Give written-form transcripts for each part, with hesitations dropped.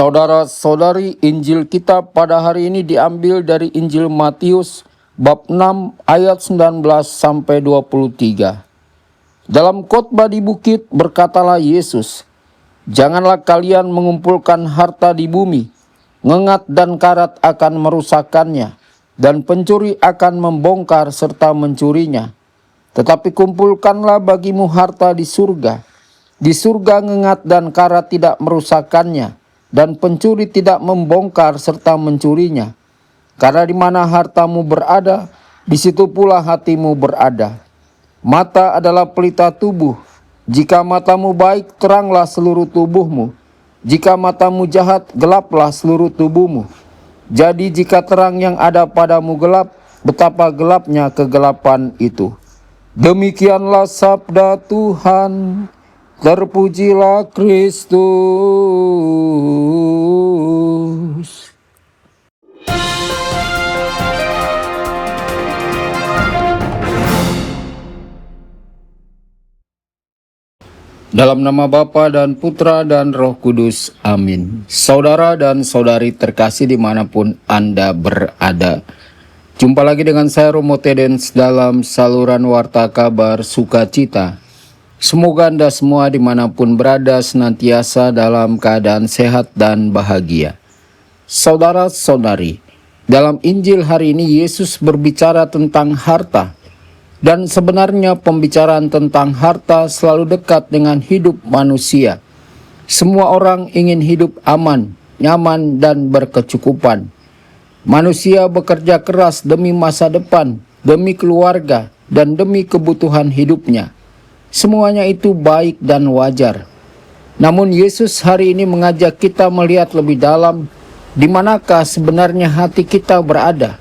Saudara-saudari, Injil kita pada hari ini diambil dari Injil Matius bab 6 ayat 19 sampai 23. Dalam khotbah di bukit berkatalah Yesus, "Janganlah kalian mengumpulkan harta di bumi, ngengat dan karat akan merusakkannya, dan pencuri akan membongkar serta mencurinya. Tetapi kumpulkanlah bagimu harta di surga. Di surga ngengat dan karat tidak merusakkannya, dan pencuri tidak membongkar serta mencurinya. Karena di mana hartamu berada, di situ pula hatimu berada. Mata adalah pelita tubuh. Jika matamu baik, teranglah seluruh tubuhmu. Jika matamu jahat, gelaplah seluruh tubuhmu. Jadi jika terang yang ada padamu gelap, betapa gelapnya kegelapan itu." Demikianlah sabda Tuhan. Terpujilah Kristus. Dalam nama Bapa dan Putra dan Roh Kudus. Amin. Saudara dan saudari terkasih dimanapun Anda berada, jumpa lagi dengan saya Romo Tedens dalam saluran Warta Kabar Sukacita. Semoga Anda semua dimanapun berada senantiasa dalam keadaan sehat dan bahagia. Saudara-saudari, dalam Injil hari ini Yesus berbicara tentang harta. Dan sebenarnya pembicaraan tentang harta selalu dekat dengan hidup manusia. Semua orang ingin hidup aman, nyaman, dan berkecukupan. Manusia bekerja keras demi masa depan, demi keluarga, dan demi kebutuhan hidupnya. Semuanya itu baik dan wajar. Namun Yesus hari ini mengajak kita melihat lebih dalam di manakah sebenarnya hati kita berada.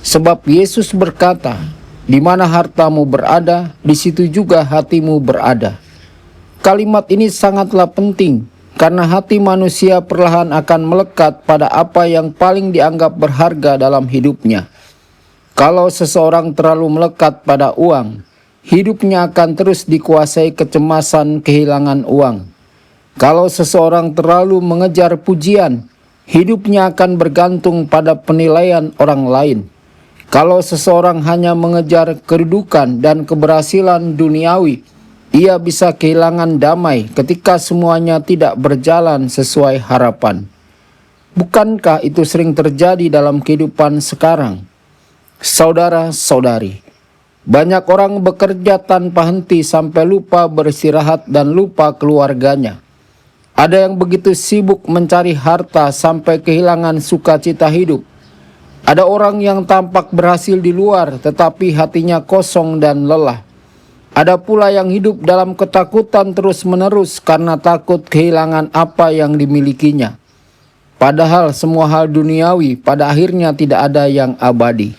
Sebab Yesus berkata, "Di mana hartamu berada, di situ juga hatimu berada." Kalimat ini sangatlah penting karena hati manusia perlahan akan melekat pada apa yang paling dianggap berharga dalam hidupnya. Kalau seseorang terlalu melekat pada uang, hidupnya akan terus dikuasai kecemasan kehilangan uang. Kalau seseorang terlalu mengejar pujian, hidupnya akan bergantung pada penilaian orang lain. Kalau seseorang hanya mengejar kedudukan dan keberhasilan duniawi, ia bisa kehilangan damai ketika semuanya tidak berjalan sesuai harapan. Bukankah itu sering terjadi dalam kehidupan sekarang? Saudara-saudari, banyak orang bekerja tanpa henti sampai lupa beristirahat dan lupa keluarganya. Ada yang begitu sibuk mencari harta sampai kehilangan sukacita hidup. Ada orang yang tampak berhasil di luar tetapi hatinya kosong dan lelah. Ada pula yang hidup dalam ketakutan terus-menerus karena takut kehilangan apa yang dimilikinya. Padahal semua hal duniawi pada akhirnya tidak ada yang abadi.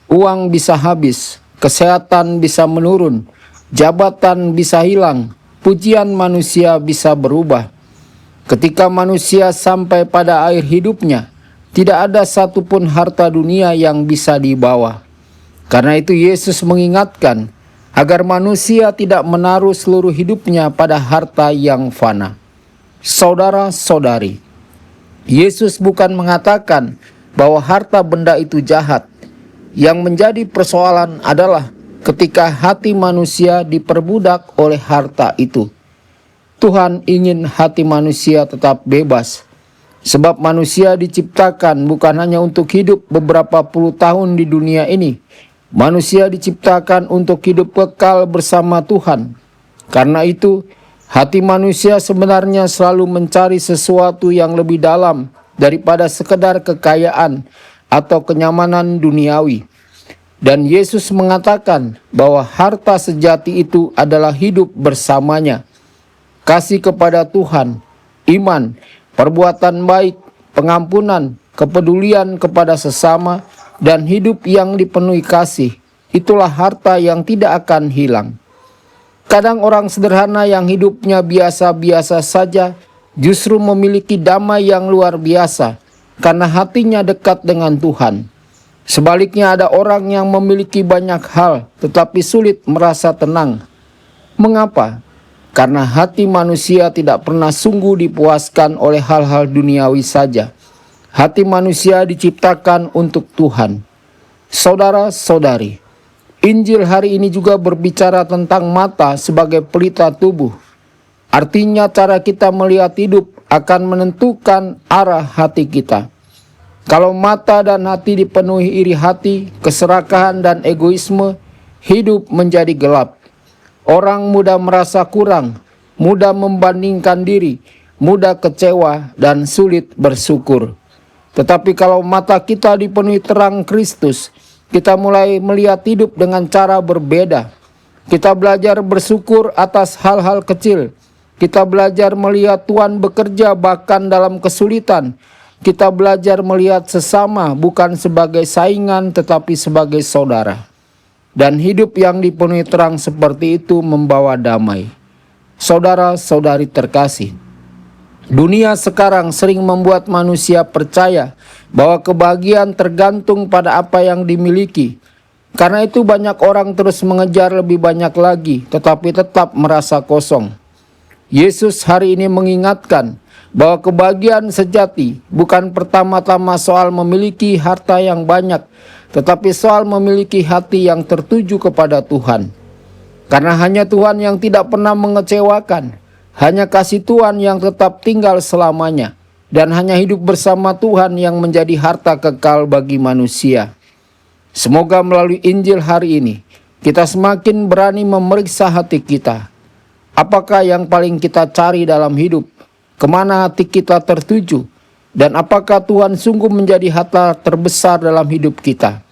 Uang bisa habis, kesehatan bisa menurun, jabatan bisa hilang, pujian manusia bisa berubah. Ketika manusia sampai pada akhir hidupnya, tidak ada satupun harta dunia yang bisa dibawa. Karena itu Yesus mengingatkan agar manusia tidak menaruh seluruh hidupnya pada harta yang fana. Saudara-saudari, Yesus bukan mengatakan bahwa harta benda itu jahat. Yang menjadi persoalan adalah ketika hati manusia diperbudak oleh harta itu. Tuhan ingin hati manusia tetap bebas. Sebab manusia diciptakan bukan hanya untuk hidup beberapa puluh tahun di dunia ini. Manusia diciptakan untuk hidup kekal bersama Tuhan. Karena itu, hati manusia sebenarnya selalu mencari sesuatu yang lebih dalam daripada sekedar kekayaan atau kenyamanan duniawi. Dan Yesus mengatakan bahwa harta sejati itu adalah hidup bersamanya. Kasih kepada Tuhan, iman, perbuatan baik, pengampunan, kepedulian kepada sesama, dan hidup yang dipenuhi kasih. Itulah harta yang tidak akan hilang. Kadang orang sederhana yang hidupnya biasa-biasa saja justru memiliki damai yang luar biasa karena hatinya dekat dengan Tuhan. Sebaliknya ada orang yang memiliki banyak hal tetapi sulit merasa tenang. Mengapa? karena hati manusia tidak pernah sungguh dipuaskan oleh hal-hal duniawi saja. Hati manusia diciptakan untuk Tuhan. Saudara-saudari, Injil hari ini juga berbicara tentang mata sebagai pelita tubuh. Artinya cara kita melihat hidup akan menentukan arah hati kita. Kalau mata dan hati dipenuhi iri hati, keserakahan dan egoisme, hidup menjadi gelap. Orang mudah merasa kurang, mudah membandingkan diri, mudah kecewa dan sulit bersyukur. Tetapi kalau mata kita dipenuhi terang Kristus, kita mulai melihat hidup dengan cara berbeda. Kita belajar bersyukur atas hal-hal kecil. Kita belajar melihat Tuhan bekerja bahkan dalam kesulitan. Kita belajar melihat sesama bukan sebagai saingan tetapi sebagai saudara. Dan hidup yang dipenuhi terang seperti itu membawa damai. Saudara-saudari terkasih, dunia sekarang sering membuat manusia percaya bahwa kebahagiaan tergantung pada apa yang dimiliki. Karena itu banyak orang terus mengejar lebih banyak lagi tetapi tetap merasa kosong. Yesus hari ini mengingatkan bahwa kebahagiaan sejati bukan pertama-tama soal memiliki harta yang banyak, tetapi soal memiliki hati yang tertuju kepada Tuhan. Karena hanya Tuhan yang tidak pernah mengecewakan, hanya kasih Tuhan yang tetap tinggal selamanya, dan hanya hidup bersama Tuhan yang menjadi harta kekal bagi manusia. Semoga melalui Injil hari ini, kita semakin berani memeriksa hati kita. Apakah yang paling kita cari dalam hidup? Kemana hati kita tertuju? Dan apakah Tuhan sungguh menjadi harta terbesar dalam hidup kita?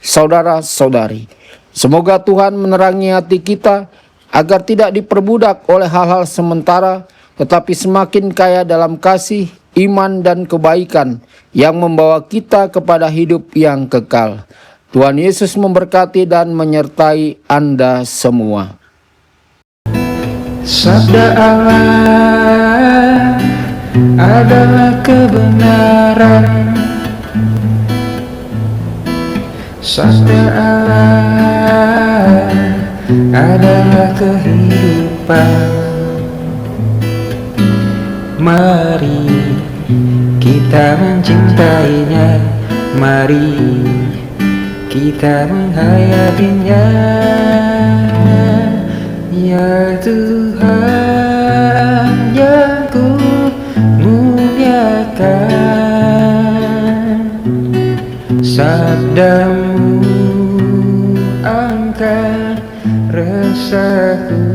Saudara-saudari, semoga Tuhan menerangi hati kita agar tidak diperbudak oleh hal-hal sementara, tetapi semakin kaya dalam kasih, iman, dan kebaikan yang membawa kita kepada hidup yang kekal. Tuhan Yesus memberkati dan menyertai Anda semua. Sabda Allah adalah kebenaran. Sabda Allah adalah kehidupan. Mari kita mencintainya, mari kita menghayatinya. Ya Tuhan yang ku muliakan, sabdamu angkat resahku.